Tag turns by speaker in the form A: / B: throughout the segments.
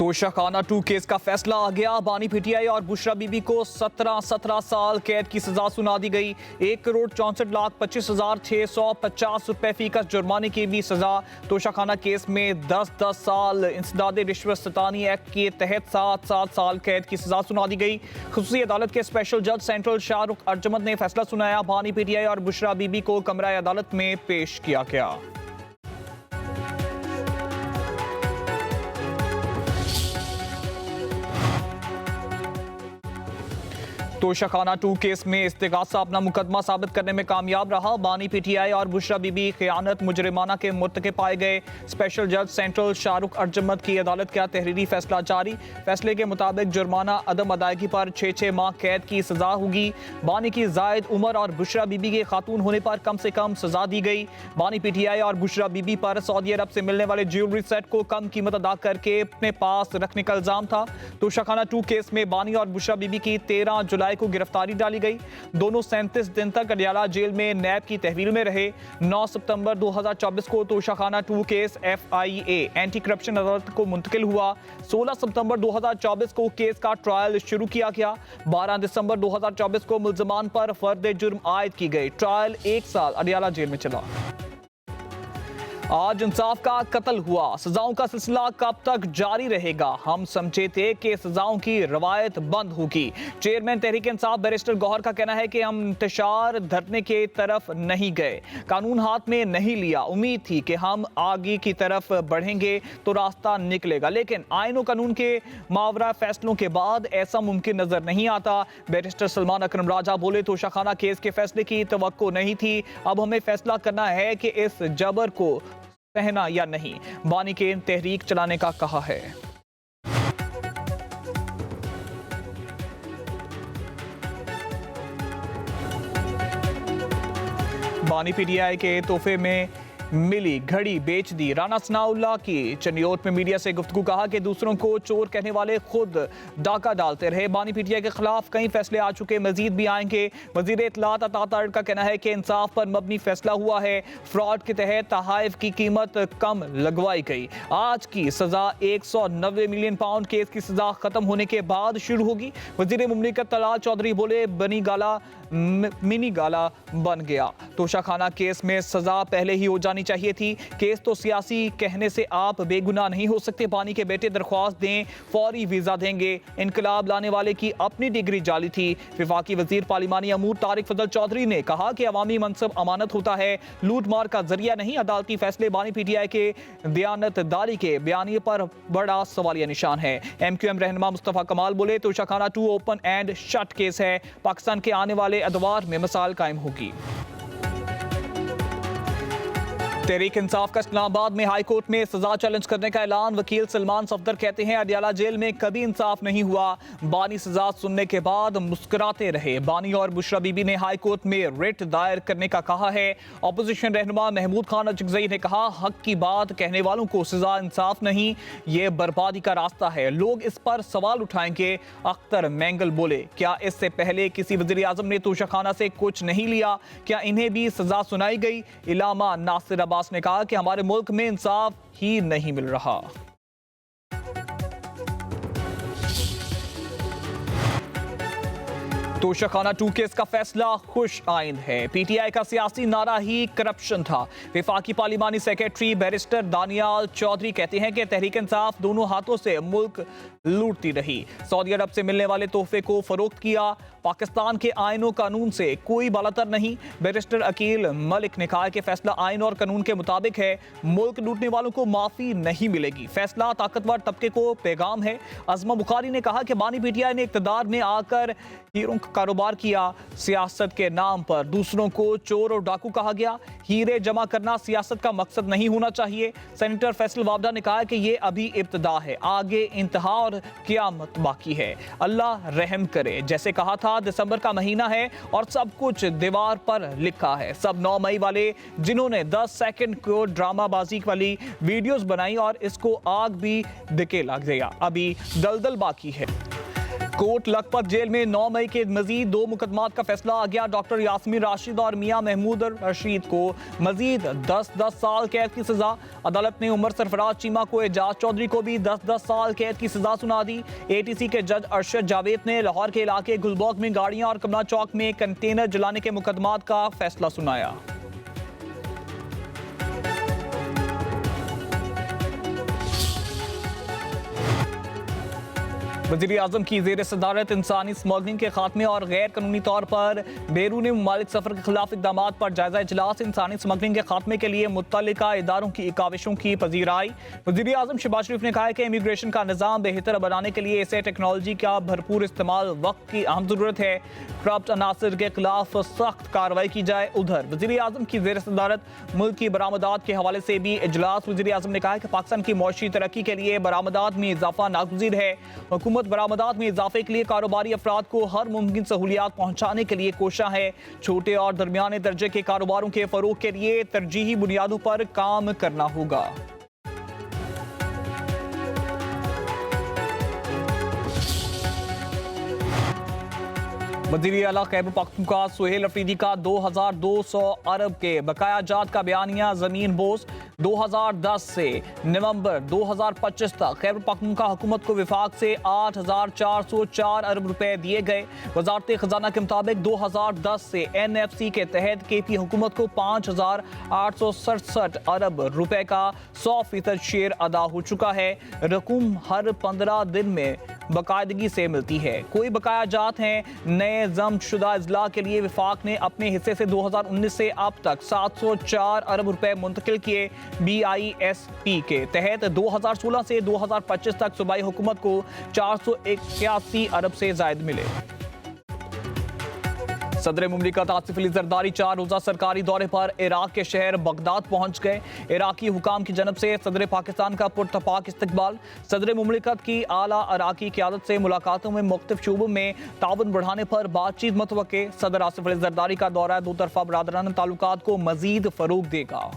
A: Toshakhana 2 case का फैसला आ गया। बानी पीटीआई और बुशरा बीबी को 17 साल कैद की सजा सुना दी गई। 1,64,25,650 रुपए फीकस जुर्माने की भी सजा। तोशाखाना केस में 10 साल, इंसदाद रिश्वत सतानी एक्ट के तहत 7 साल कैद की सजा सुना दी गई। खुसूसी अदालत के स्पेशल जज सेंट्रल शाहरुख अर्जमद ने फैसला सुनाया। बानी पीटीआई और बुशरा बीबी को कमरा अदालत में पेश किया गया। तोशाखाना 2 केस में इस्तिगासा अपना मुकदमा साबित करने में कामयाब रहा। बानी पीटीआई और बुशरा बीबी खयानत मुजरिमाना के मुर्तकिब पाए गए। स्पेशल जज सेंट्रल शाहरुख अर्जमद की अदालत का तहरीरी फैसला जारी। फैसले के मुताबिक जुर्माना अदम अदायगी पर 6 माह कैद की सजा होगी। बानी की जायद उम्र और बुशरा बीबी के खातून होने पर कम से कम सजा दी गई। बानी पीटीआई और बुशरा बीबी पर सऊदी अरब से मिलने वाले ज्वेलरी सेट को कम कीमत अदा करके अपने पास रखने का इल्जाम था। तोशाखाना 2 केस में बानी और बुशरा बीबी की 13 जुलाई को गिरफ्तारी डाली गई। दोनों 37 दिन तक अडियाला जेल में नैब की तहवील में रहे। 9 सितंबर 2024 को Toshakhana 2 case FIA anti corruption अदालत को मुंतकिल हुआ। 16 सितंबर 2024 को केस का ट्रायल शुरू किया गया। 12 दिसंबर 2024 को मुल्जमान पर फर्द जुर्म आयद की गई। ट्रायल 1 साल अडियाला जेल में चला। आज इंसाफ का कत्ल हुआ। सजाओं का सिलसिला कब तक जारी रहेगा? हम समझे थे कि सजाओं की रवायत बंद होगी। चेयरमैन तहरीक इंसाफ बैरिस्टर गौहर का कहना है कि हम इंतशार धरने के तरफ नहीं गए, कानून हाथ में नहीं लिया। उम्मीद थी कि हम आगे की तरफ बढ़ेंगे तो रास्ता निकलेगा, लेकिन आईन और कानून के मावरा फैसलों के बाद ऐसा मुमकिन नजर नहीं आता। बैरिस्टर सलमान अकरम राजा बोले, तोशाखाना केस के फैसले की तवक्को नहीं थी। अब हमें फैसला करना है कि इस जबर को सहना या नहीं। बानी के तहरीक चलाने का कहा है। बानी पीटीआई के तोहफे में मिली घड़ी बेच दी। राना सनाउल्लाह की चनियोट में मीडिया से गुफ्तगू, कहा कि दूसरों को चोर कहने वाले खुद डाका डालते रहे। बानी पीटीआई के खिलाफ कई फैसले आ चुके, मजीद भी आएंगे। वजीर इत्तलात अता तारड़ का कहना है कि इंसाफ पर मबनी फैसला हुआ है। फ्रॉड के तहत तहाइफ की कीमत कम लगवाई गई। आज की सजा 190 मिलियन पाउंड केस की सजा खत्म होने के बाद शुरू होगी। वजीर मुमलिकत तलाल चौधरी बोले, बनी गाला मिनी गाला बन गया। तोशाखाना केस में सजा पहले ही हो जानी चाहिए थी। केस तो सियासी कहने से आप बेगुनाह नहीं हो सकते। बानी के बेटे दरख्वास्त दें, फौरी वीजा देंगे। इनकलाब लाने वाले की अपनी डिग्री जाली थी। विफाकी वजीर पार्लिमानी अमूर तारिक फजल चौधरी ने कहा कि अवामी मनसब अमानत होता है, लूट मार का जरिया नहीं। अदालती फैसले बानी पीटीआई के दयानतदारी के बयानिए पर बड़ा सवालिया निशान है। MQM रहनुमा मुस्तफा कमाल बोले, Toshakhana 2 open and shut case है। पाकिस्तान के आने वाले अदवार में मिसाल कायम होगी। तहरीक इंसाफ का इस्लामाबाद में हाई कोर्ट में सजा चैलेंज करने का ऐलान। वकील सलमान सफदर कहते हैं, अडियाला जेल में कभी इंसाफ नहीं हुआ। बानी सजा सुनने के बाद मुस्कुराते रहे। बानी और बुशरा बीबी ने हाई कोर्ट में रिट दायर करने का कहा है। अपोजिशन रहनुमा महमूद खान अजगजई ने कहा, हक की बात कहने वालों को सजा इंसाफ नहीं, ये बर्बादी का रास्ता है। लोग इस पर सवाल उठाएंगे। अख्तर मैंगल बोले, क्या इससे पहले किसी वजीर आजम ने तोशाखाना से कुछ नहीं लिया? क्या इन्हें भी सजा सुनाई गई? इलामा नासिर अब्बास ने कहा कि हमारे मुल्क में इंसाफ ही नहीं मिल रहा। तोशाखाना 2 केस का फैसला खुश आइंद है। पीटीआई का सियासी नारा ही करप्शन था। विफाकी पार्लिमानी सेक्रेटरी बैरिस्टर दानियाल चौधरी कहते हैं कि तहरीक इंसाफ दोनों हाथों से मुल्क लूटती रही। सऊदी अरब से मिलने वाले तोहफे को फरोख्त किया। पाकिस्तान के आईन और कानून से कोई बालातर नहीं। बैरिस्टर अकील मलिक ने कहा कि फैसला आईन और कानून के मुताबिक है। मुल्क लूटने वालों को माफी नहीं मिलेगी। फैसला ताकतवर तबके को पैगाम है। अज़मा बुखारी ने कहा कि बानी पीटीआई ने इक़्तिदार में आकर हीरों का कारोबार किया। सियासत के नाम पर दूसरों को चोर और डाकू कहा गया। हीरे जमा करना सियासत का मकसद नहीं होना चाहिए। सेनेटर फैसल वावडा ने कहा कि ये अभी इब्तिदा है, आगे इंतहा और क़यामत बाकी है। अल्लाह रहम करे। जैसे कहा था, दिसंबर का महीना है और सब कुछ दीवार पर लिखा है। सब 9 मई वाले जिन्होंने 10 सेकंड को ड्रामाबाजी वाली वीडियोस बनाई और इसको आग भी धकेला गया, अभी दलदल बाकी है। कोट लखपत जेल में 9 मई के मजीद 2 मुकदमात का फैसला आ गया। डॉक्टर यास्मीन राशिद और मियां महमूद रशीद को मजीद 10-10 साल कैद की सजा। अदालत ने उमर सरफराज चीमा को, एजाज चौधरी को भी 10-10 साल कैद की सजा सुना दी। ATC के जज अरशद जावेद ने लाहौर के इलाके गुलबर्ग में गाड़ियां और कमला चौक में कंटेनर जलाने के मुकदमात का फैसला सुनाया। वज़ीर आज़म की ज़ेर सदारत इंसानी स्मगलिंग के खात्मे और गैर कानूनी तौर पर बैरून मुमालिक सफ़र के खिलाफ इक़दाम पर जायज़ा इजलास। इंसानी स्मगलिंग के खात्मे के लिए मुत्तल्लिका इदारों की काविशों की पजीराई। वज़ीर आज़म शहबाज शरीफ ने कहा है कि इमिग्रेशन का निज़ाम बेहतर बनाने के लिए इसे टेक्नोलॉजी का भरपूर इस्तेमाल वक्त की अहम ज़रूरत है। करप्ट अनासर के खिलाफ सख्त कार्रवाई की जाए। उधर वज़ीर आज़म की ज़ेर सदारत मुल्क की बरामदात के हवाले से भी इजलास। वज़ीर आज़म ने कहा कि पाकिस्तान की मौशी तरक्की के लिए बरामदात में इजाफा नागुज़ीर है। हुकूमत बरामदात में इजाफे के लिए कारोबारी अफराद को हर मुमकिन सहूलियात पहुंचाने के लिए कोशा है। छोटे और दरमियाने दर्जे के कारोबारों के फरोग के लिए तरजीही बुनियादों पर काम करना होगा। वज़ीर आला खैबर पख्तूनख्वा सुहेल अफरीदी का 2200 अरब के बकाया जात का बयानिया ज़मीन बोस। 2010 से नवंबर 2025 तक खैबर पख्तूनख्वा हुकूमत को विफाक से 8404 अरब रुपए दिए गए। वज़ारत खजाना के मुताबिक 2010 से NFC के तहत KP हुकूमत को 5867 अरब रुपए का 100% शेयर अदा हो चुका है। रकूम हर 15 दिन में बाकायदगी से मिलती है। कोई बकाया जात हैं नए जम शुदा अजला के लिए विफाक ने अपने हिस्से से 2019 से अब तक 704 अरब रुपए मुंतकिल किए। BISP के तहत 2016 से 2025 तक सूबाई हुकूमत को 481 अरब से जायद मिले। सदर मुमलिकत आसिफ अली जरदारी 4 रोज़ा सरकारी दौरे पर इराक के शहर बगदाद पहुंच गए। इराकी हुकाम की जनब से सदर पाकिस्तान का पुरतपाक इस्तकबाल। सदर मुमलिकत की आला इराकी क़यादत से मुलाकातों में मुख्तलिफ शोबों में ताउन बढ़ाने पर बातचीत मुतवक्के। सदर आसिफ अली जरदारी का दौरा दो तरफा बरादराना ताल्लुकात को मजीद फरोग देगा।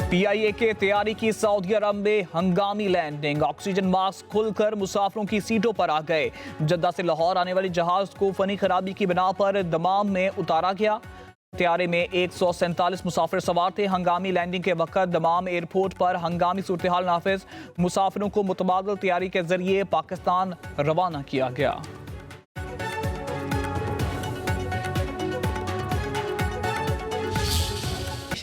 A: PIA के तैयारी की सऊदी अरब में हंगामी लैंडिंग। ऑक्सीजन मास्क खुलकर मुसाफिरों की सीटों पर आ गए। जद्दा से लाहौर आने वाली जहाज को फनी खराबी की बिना पर दमाम में उतारा गया। तैयारे में 147 मुसाफिर सवार थे। हंगामी लैंडिंग के वक्त दमाम एयरपोर्ट पर हंगामी सूरत हाल नाफिज। मुसाफिरों को मुतबादल तैयारी के जरिए पाकिस्तान रवाना किया गया।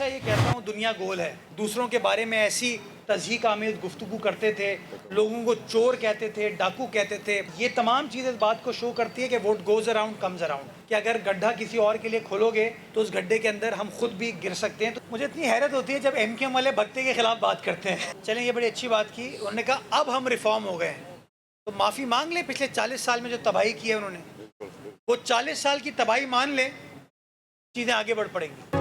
B: ये कहता हूँ दुनिया गोल है। दूसरों के बारे में ऐसी तज़हीक आमेज़ गुफ्तगू करते थे, लोगों को चोर कहते थे, डाकू कहते थे। ये तमाम चीज़ इस बात को शो करती है कि vote goes around comes around, कि अगर गड्ढा किसी और के लिए खोलोगे तो उस गड्ढे के अंदर हम खुद भी गिर सकते हैं। तो मुझे इतनी हैरत होती है जब MQM वाले भक्ते के खिलाफ बात करते हैं। चलें, ये बड़ी अच्छी बात की। उन्होंने कहा अब हम रिफॉर्म हो गए हैं, तो माफ़ी मांग ले। पिछले 40 साल में जो तबाही की है उन्होंने, वो 40 साल की तबाही मान ले, चीज़ें आगे बढ़ पड़ेंगी।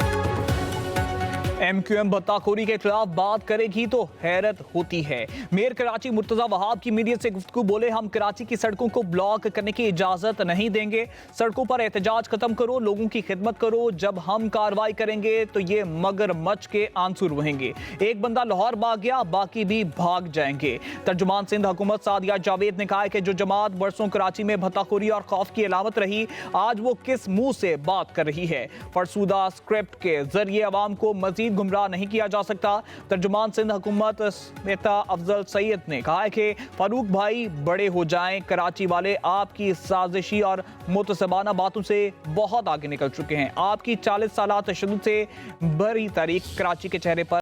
A: MQM बत्ताखोरी के खिलाफ बात करेगी तो हैरत होती है। मेयर कराची मुर्तज़ा वहाब की मीडिया से गुफ्तगू बोले, हम कराची की सड़कों को ब्लॉक करने की इजाज़त नहीं देंगे। सड़कों पर एहतजाज खत्म करो, लोगों की खिदमत करो। जब हम कार्रवाई करेंगे तो ये मगरमच्छ के आंसू रहेंगे। एक बंदा लाहौर भाग गया, बाकी भी भाग जाएंगे। तर्जुमान सिंध हुकूमत सादिया जावेद ने कहा है कि जो जमात बरसों कराची में भत्ताखोरी और खौफ की अलामत रही, आज वो किस मुंह से बात कर रही है। फरसूदा स्क्रिप्ट के जरिए अवाम को मजीद गुमराह नहीं किया जा सकता। तर्जुमान सिंध हुकूमत नेता अफजल सईद ने कहा है कि फारूक भाई बड़े हो जाएं, कराची वाले आपकी साजिशी और मुतसबाना बातों से बहुत आगे निकल चुके हैं। आपकी 40 साल तशद्दुद से बड़ी तारीख कराची के चेहरे पर